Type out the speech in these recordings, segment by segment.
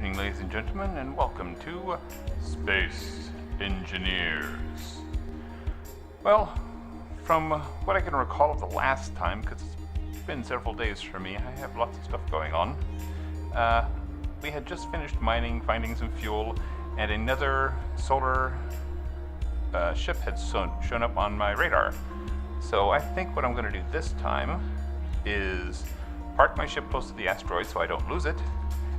evening, ladies and gentlemen, and welcome to Space Engineers. Well, from what I can recall of the last time, because it's been several days for me, I have lots of stuff going on. We had just finished mining, finding some fuel, and another solar ship had shown up on my radar. So I think what I'm going to do this time is park my ship close to the asteroid so I don't lose it,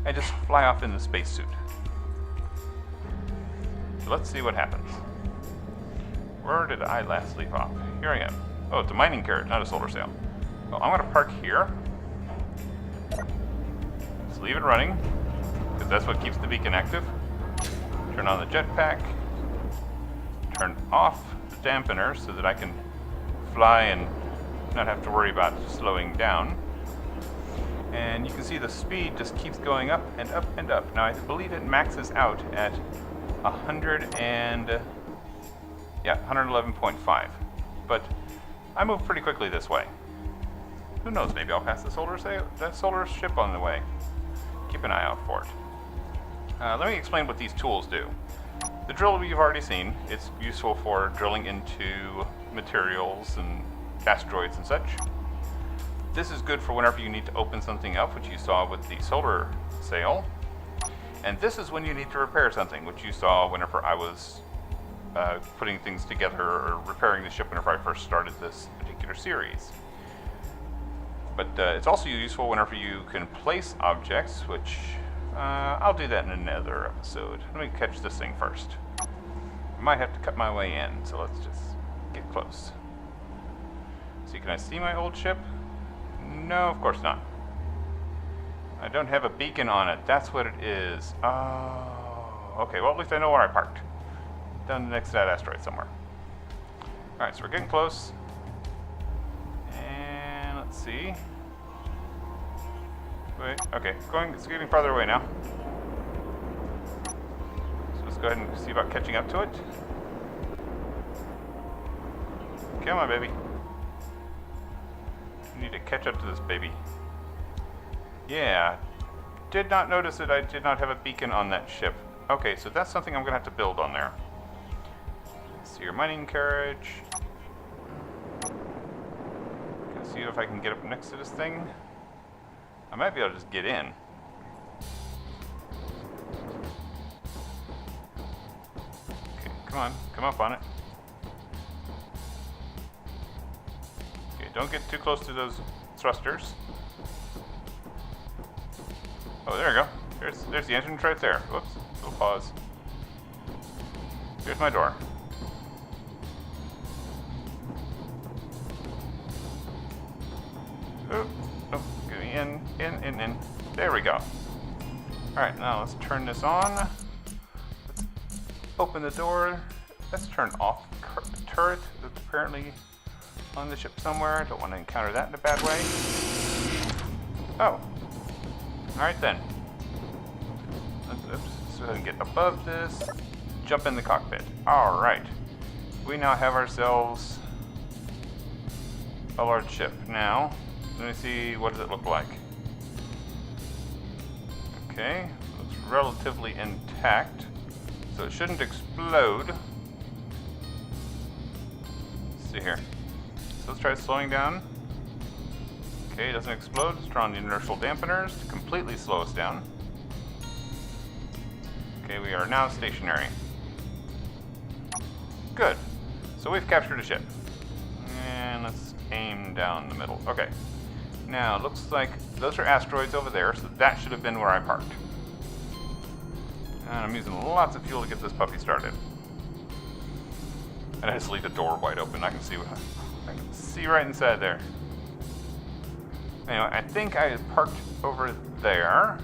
and just fly off in the spacesuit. So let's see what happens. Where did I last leave off? Here I am. Oh, it's a mining carriage, not a solar sail. Well, I'm going to park here. Just leave it running, because that's what keeps the beacon active. Turn on the jetpack. Turn off the dampener so that I can fly and not have to worry about slowing down. And you can see the speed just keeps going up and up and up. Now I believe it maxes out at 111.5. But I move pretty quickly this way. Who knows, maybe I'll pass the solar ship on the way. Keep an eye out for it. Let me explain what these tools do. The drill you've already seen. It's useful for drilling into materials and asteroids and such. This is good for whenever you need to open something up, which you saw with the solar sail. And this is when you need to repair something, which you saw whenever I was putting things together or repairing the ship whenever I first started this particular series. But it's also useful whenever you can place objects, which I'll do that in another episode. Let me catch this thing first. I might have to cut my way in, so let's just get close. See, can I see my old ship? No, of course not. I don't have a beacon on it. That's what it is. Oh, okay. Well, at least I know where I parked. Down next to that asteroid somewhere. Alright, so we're getting close. And let's see. Wait, okay. It's getting farther away now. So let's go ahead and see about catching up to it. Come on, baby. Need to catch up to this baby. Yeah, did not notice that I did not have a beacon on that ship. Okay, so that's something I'm gonna have to build on there. See your mining carriage. Gonna see if I can get up next to this thing. I might be able to just get in. Okay, come up on it. Don't get too close to those thrusters. Oh, there we go. There's the entrance right there. Whoops. Little pause. Here's my door. Oh, get me in. There we go. Alright, now let's turn this on. Let's open the door. Let's turn off the turret that's apparently on the ship somewhere. I don't want to encounter that in a bad way. Oh. Alright then. Let's go ahead and get above this. Jump in the cockpit. Alright. We now have ourselves a large ship. Now, let me see, what does it look like? Okay. Looks relatively intact. So it shouldn't explode. Let's see here. So let's try slowing down. Okay, it doesn't explode. Let's turn on the inertial dampeners to completely slow us down. Okay, we are now stationary. Good. So we've captured a ship. And let's aim down the middle. Okay. Now, it looks like those are asteroids over there, so that should have been where I parked. And I'm using lots of fuel to get this puppy started. And I just leave the door wide open. I can see right inside there. Anyway, I think I parked over there.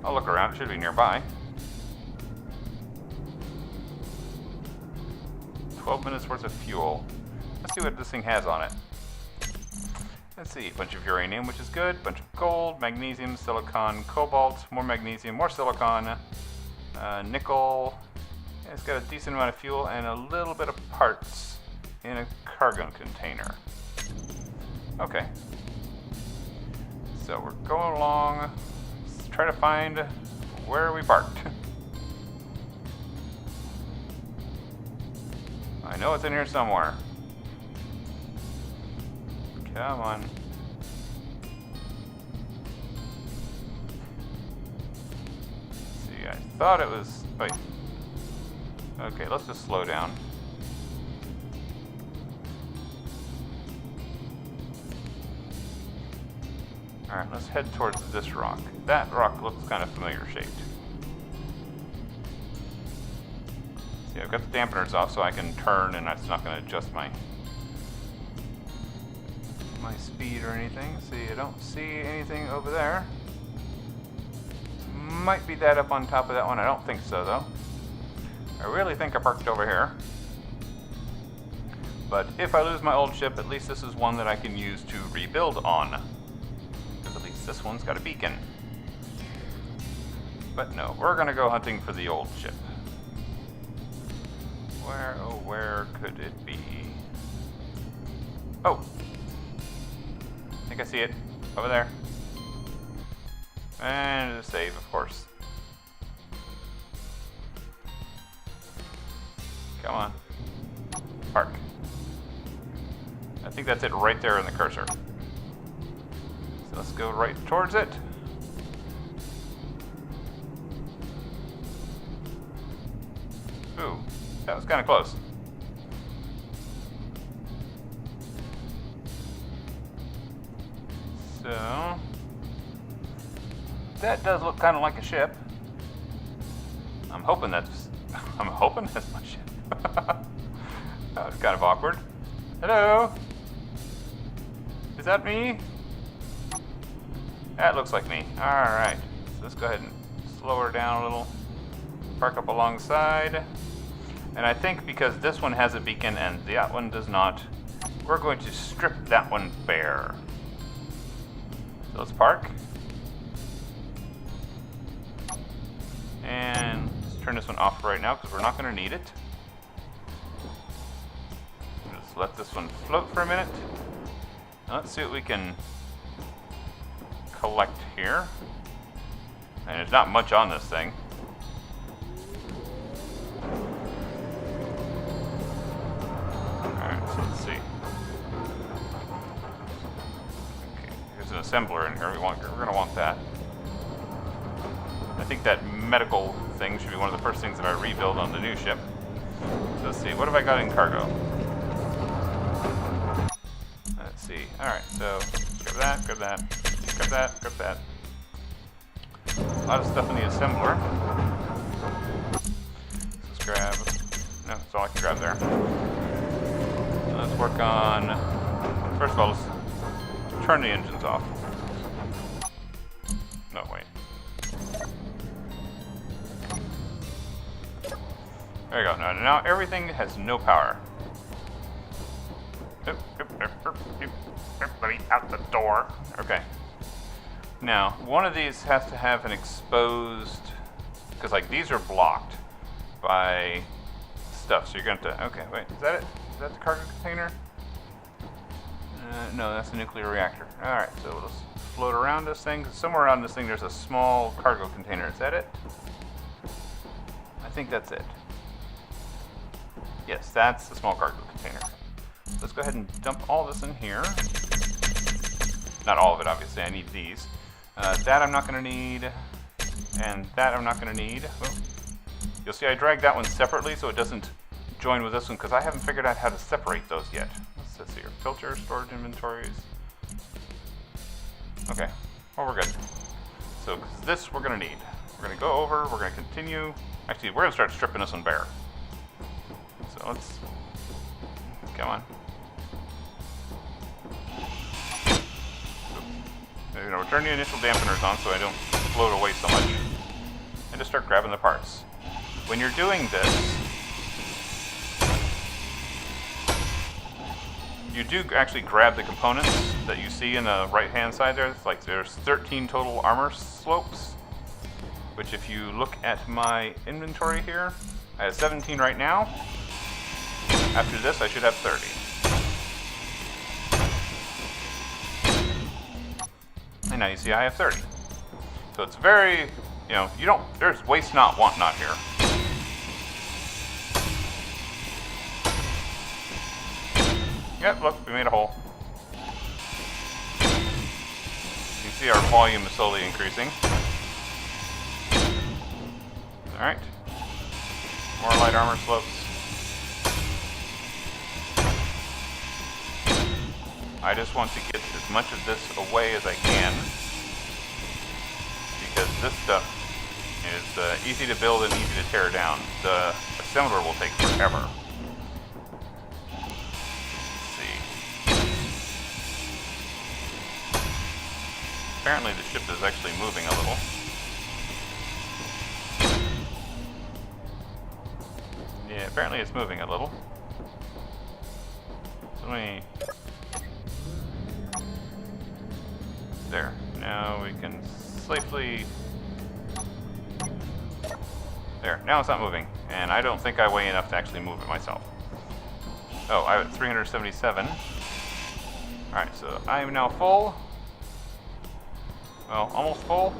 I'll look around. It should be nearby. 12 minutes worth of fuel. Let's see what this thing has on it. Let's see. A bunch of uranium, which is good. A bunch of gold, magnesium, silicon, cobalt, more magnesium, more silicon, nickel. It's got a decent amount of fuel and a little bit of parts in a cargo container. Okay. So we're going along try to find where we parked. I know it's in here somewhere. Come on. Let's see, I thought it was... Wait. Okay, let's just slow down. Alright, let's head towards this rock. That rock looks kind of familiar shaped. See, I've got the dampeners off so I can turn and that's not going to adjust my speed or anything. See, I don't see anything over there. Might be that up on top of that one. I don't think so, though. I really think I parked over here. But if I lose my old ship, at least this is one that I can use to rebuild on. Because at least this one's got a beacon. But no, we're going to go hunting for the old ship. Where, oh, where could it be? Oh! I think I see it. Over there. And a save, of course. Come on. Park. I think that's it right there in the cursor. So let's go right towards it. Ooh, that was kind of close. So, that does look kind of like a ship. I'm hoping that's my ship. That was kind of awkward. Hello? Is that me? That looks like me. Alright. So let's go ahead and slow her down a little. Park up alongside. And I think because this one has a beacon and that one does not, we're going to strip that one bare. So let's park. And let's turn this one off right now because we're not going to need it. Just let this one float for a minute. Now let's see what we can collect here. And there's not much on this thing. Alright, so let's see. Okay, there's an assembler in here. We're going to want that. I think that medical thing should be one of the first things that I rebuild on the new ship. So let's see, what have I got in cargo? Let's see. Alright, so grab that, grab that, grab that, grab that. A lot of stuff in the assembler. Let's grab... No, that's all I can grab there. So let's work on... First of all, let's turn the engines off. No, wait. There you go. Now everything has no power. Everybody out the door. Okay. Now, one of these has to have an exposed... Because, like, these are blocked by stuff. So you're going to... Okay, wait. Is that it? Is that the cargo container? No, that's the nuclear reactor. Alright, so we'll just float around this thing. Somewhere around this thing there's a small cargo container. Is that it? I think that's it. Yes, that's the small cargo container. Let's go ahead and dump all this in here. Not all of it, obviously. I need these. That I'm not going to need. And that I'm not going to need. Well, you'll see I dragged that one separately so it doesn't join with this one because I haven't figured out how to separate those yet. Let's see here. Filter, storage inventories. Okay. Well, we're good. So this we're going to need. We're going to go over. We're going to continue. Actually, we're going to start stripping this one bare. So let's... Come on. You know, turn the initial dampeners on so I don't float away so much. And just start grabbing the parts. When you're doing this, you do actually grab the components that you see in the right-hand side there. It's like there's 13 total armor slopes, which if you look at my inventory here, I have 17 right now. After this, I should have 30. And now you see I have 30. So it's very, you know, there's waste not, want not here. Yep, look, we made a hole. You can see our volume is slowly increasing. Alright. More light armor slopes. I just want to get as much of this away as I can, because this stuff is easy to build and easy to tear down. The assembler will take forever. Let's see. Apparently the ship is actually moving a little. Yeah, apparently it's moving a little. So let me... There. Now we can safely... There. Now it's not moving. And I don't think I weigh enough to actually move it myself. Oh, I'm at 377. Alright, so I am now full. Well, almost full.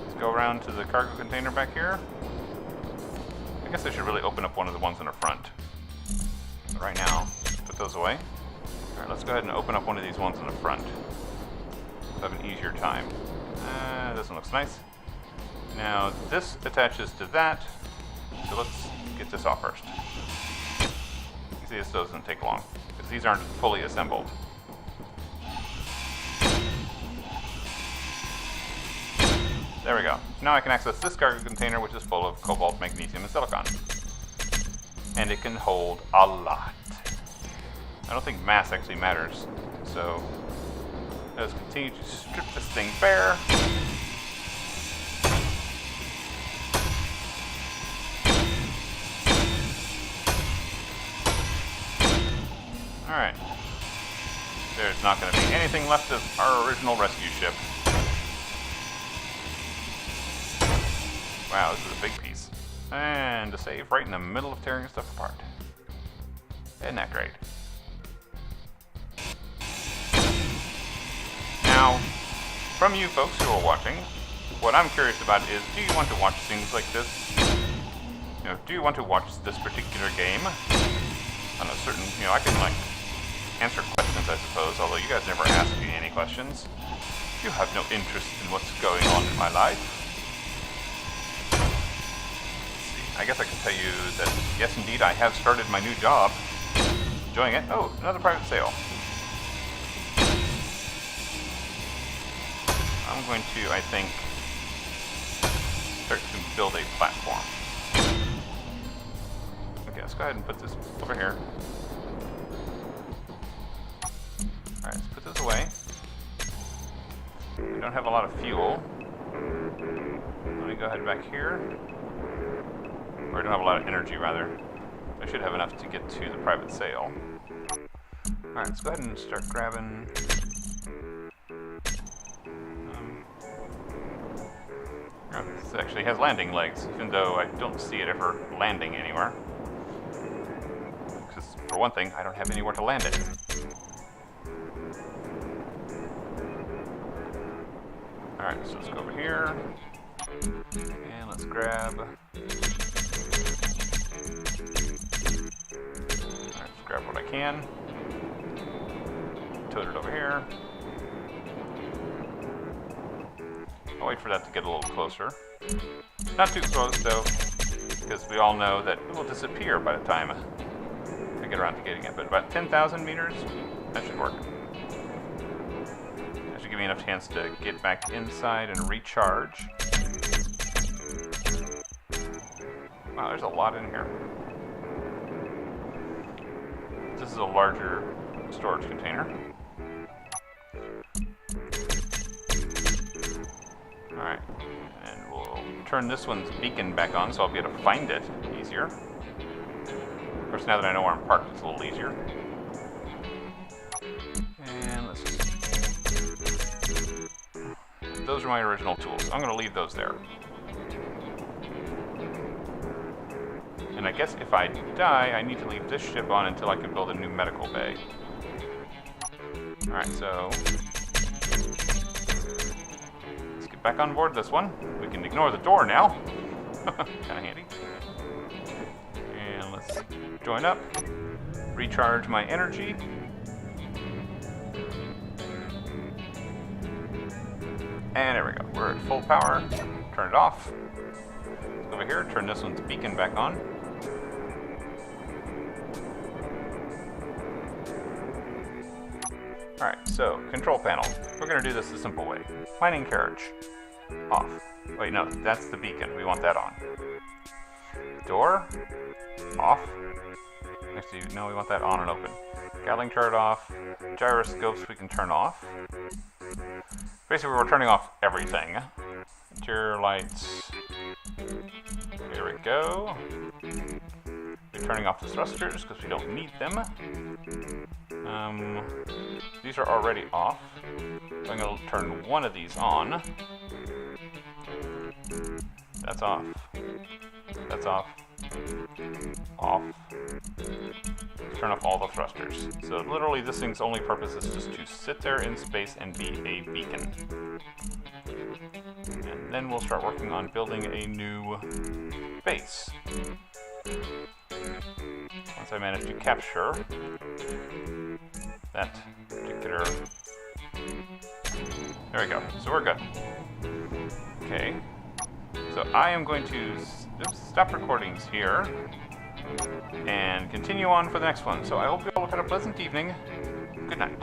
Let's go around to the cargo container back here. I guess I should really open up one of the ones in the front. But right now, put those away. Alright, let's go ahead and open up one of these ones in the front. Have an easier time. This one looks nice. Now this attaches to that, so let's get this off first. You see, this doesn't take long because these aren't fully assembled. There we go. Now I can access this cargo container, which is full of cobalt, magnesium, and silicon, and it can hold a lot. I don't think mass actually matters, so. Let's continue to strip this thing bare. Alright. There's not going to be anything left of our original rescue ship. Wow, this is a big piece. And a save right in the middle of tearing stuff apart. Isn't that great? Now, from you folks who are watching, what I'm curious about is, do you want to watch things like this? You know, do you want to watch this particular game on a certain, you know, I can like answer questions, I suppose, although you guys never ask me any questions. You have no interest in what's going on in my life. Let's see, I guess I can tell you that, yes indeed, I have started my new job. Enjoying it. Oh, another private sale. I'm going to, I think, start to build a platform. Okay, let's go ahead and put this over here. Alright, let's put this away. We don't have a lot of fuel. Let me go ahead back here. Or I don't have a lot of energy, rather. I should have enough to get to the private sale. Alright, let's go ahead and start grabbing... This actually has landing legs, even though I don't see it ever landing anywhere. Because, for one thing, I don't have anywhere to land it. Alright, so let's go over here. And let's grab... Alright, let's grab what I can. Tote it over here. I'll wait for that to get a little closer. Not too close, though, because we all know that it will disappear by the time I get around to getting it. But about 10,000 meters, that should work. That should give me enough chance to get back inside and recharge. Wow, there's a lot in here. This is a larger storage container. Alright, and we'll turn this one's beacon back on so I'll be able to find it easier. Of course, now that I know where I'm parked, it's a little easier. And let's just... Those are my original tools. I'm going to leave those there. And I guess if I die, I need to leave this ship on until I can build a new medical bay. Alright, so... back on board this one. We can ignore the door now. Kind of handy. And let's join up. Recharge my energy. And there we go. We're at full power. Turn it off. Let's go over here. Turn this one's beacon back on. Alright, so control panel. We're going to do this the simple way. Mining carriage. Off. Wait, no, that's the beacon. We want that on. Door. Off. Actually, no, we want that on and open. Gatling turret off. Gyroscopes we can turn off. Basically, we're turning off everything. Interior lights. Here we go. We're turning off the thrusters because we don't need them. These are already off. So I'm going to turn one of these on. That's off. That's off. Off. Turn off all the thrusters. So literally this thing's only purpose is just to sit there in space and be a beacon. And then we'll start working on building a new base. Once I manage to capture that particular... There we go. So we're good. Okay. So I am going to stop recordings here and continue on for the next one. So I hope you all have had a pleasant evening. Good night.